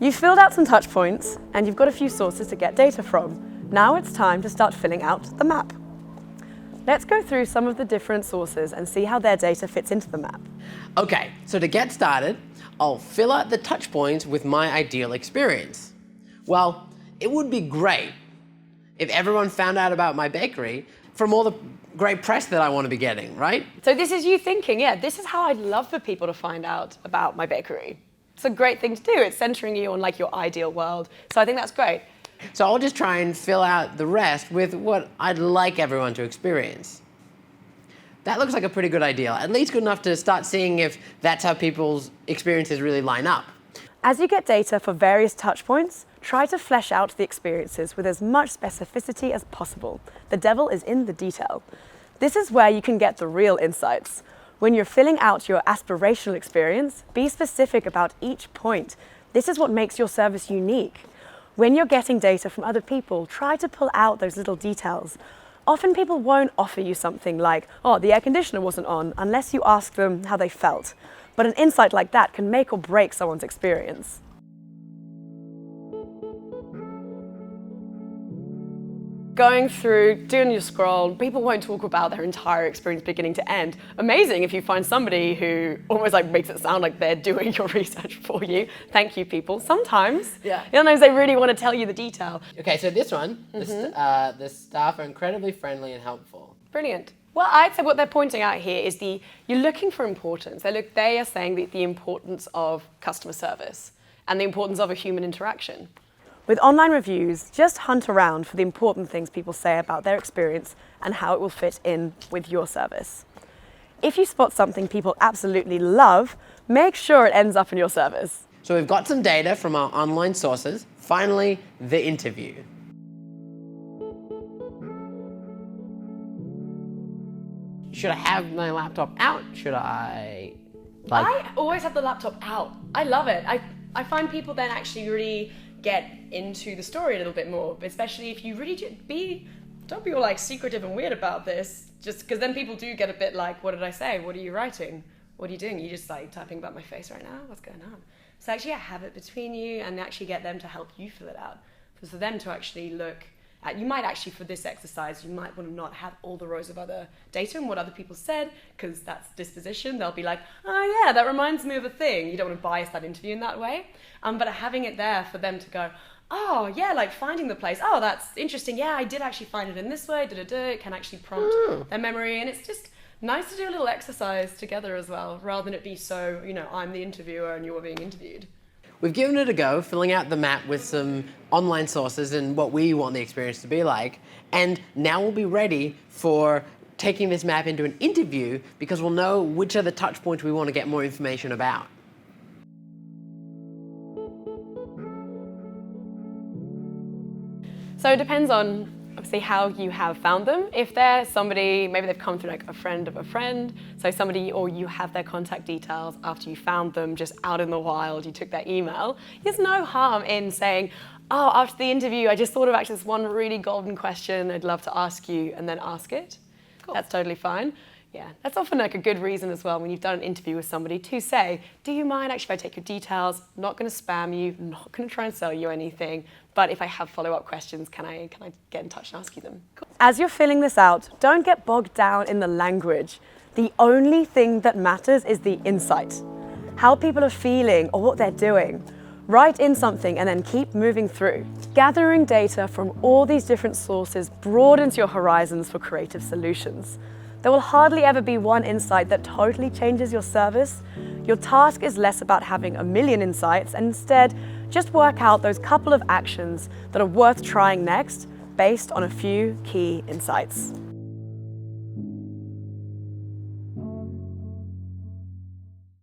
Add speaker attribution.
Speaker 1: You've filled out some touch points and you've got a few sources to get data from. Now it's time to start filling out the map. Let's go through some of the different sources and see how their data fits into the map.
Speaker 2: Okay, so to get started, I'll fill out the touch points with my ideal experience. Well, it would be great if everyone found out about my bakery from all the great press that I want to be getting, right?
Speaker 1: So this is you thinking, yeah, this is how I'd love for people to find out about my bakery. It's a great thing to do. It's centering you on like your ideal world. So I think that's great.
Speaker 2: So I'll just try and fill out the rest with what I'd like everyone to experience. That looks like a pretty good idea, at least good enough to start seeing if that's how people's experiences really line up.
Speaker 1: As you get data for various touch points, try to flesh out the experiences with as much specificity as possible. The devil is in the detail. This is where you can get the real insights. When you're filling out your aspirational experience, be specific about each point. This is what makes your service unique. When you're getting data from other people, try to pull out those little details. Often people won't offer you something like, oh, the air conditioner wasn't on, unless you ask them how they felt. But an insight like that can make or break someone's experience. Going through, doing your scroll, people won't talk about their entire experience beginning to end. Amazing if you find somebody who almost like makes it sound like they're doing your research for you. Thank you, people. Sometimes they really want to tell you the detail.
Speaker 2: Okay, so this one, the staff are incredibly friendly and helpful.
Speaker 1: Brilliant. Well, I'd say what they're pointing out here is you're looking for importance. They are saying the importance of customer service and the importance of a human interaction. With online reviews, just hunt around for the important things people say about their experience and how it will fit in with your service. If you spot something people absolutely love, make sure it ends up in your service.
Speaker 2: So we've got some data from our online sources. Finally, the interview. Should I have my laptop out? Should I
Speaker 1: I always have the laptop out. I love it. I find people then actually really get into the story a little bit more, especially if you really don't be all like secretive and weird about this, just because then people do get a bit like, what did I say? What are you writing? What are you doing? You just like typing about my face right now? What's going on? So actually have it between you and actually get them to help you fill it out. For them to actually look at, you might actually, for this exercise, you might want to not have all the rows of other data and what other people said, because that's disposition. They'll be like, oh yeah, that reminds me of a thing. You don't want to bias that interview in that way. But having it there for them to go, oh yeah, like finding the place. Oh, that's interesting. Yeah, I did actually find it in this way. It can actually prompt their memory. And it's just nice to do a little exercise together as well, rather than it be so, I'm the interviewer and you're being interviewed.
Speaker 2: We've given it a go, filling out the map with some online sources and what we want the experience to be like. And now we'll be ready for taking this map into an interview because we'll know which are the touch points we want to get more information about.
Speaker 1: So it depends on obviously how you have found them. If they're somebody, maybe they've come through like a friend of a friend, so somebody, or you have their contact details after you found them just out in the wild, you took their email, there's no harm in saying, oh, after the interview, I just thought of actually this one really golden question I'd love to ask you, and then ask it. Cool. That's totally fine. Yeah, that's often like a good reason as well when you've done an interview with somebody to say, do you mind actually if I take your details? I'm not going to spam you, I'm not going to try and sell you anything, but if I have follow-up questions, can I get in touch and ask you them? Cool. As you're filling this out, don't get bogged down in the language. The only thing that matters is the insight, how people are feeling or what they're doing. Write in something and then keep moving through. Gathering data from all these different sources broadens your horizons for creative solutions. There will hardly ever be one insight that totally changes your service. Your task is less about having a million insights and instead just work out those couple of actions that are worth trying next based on a few key insights.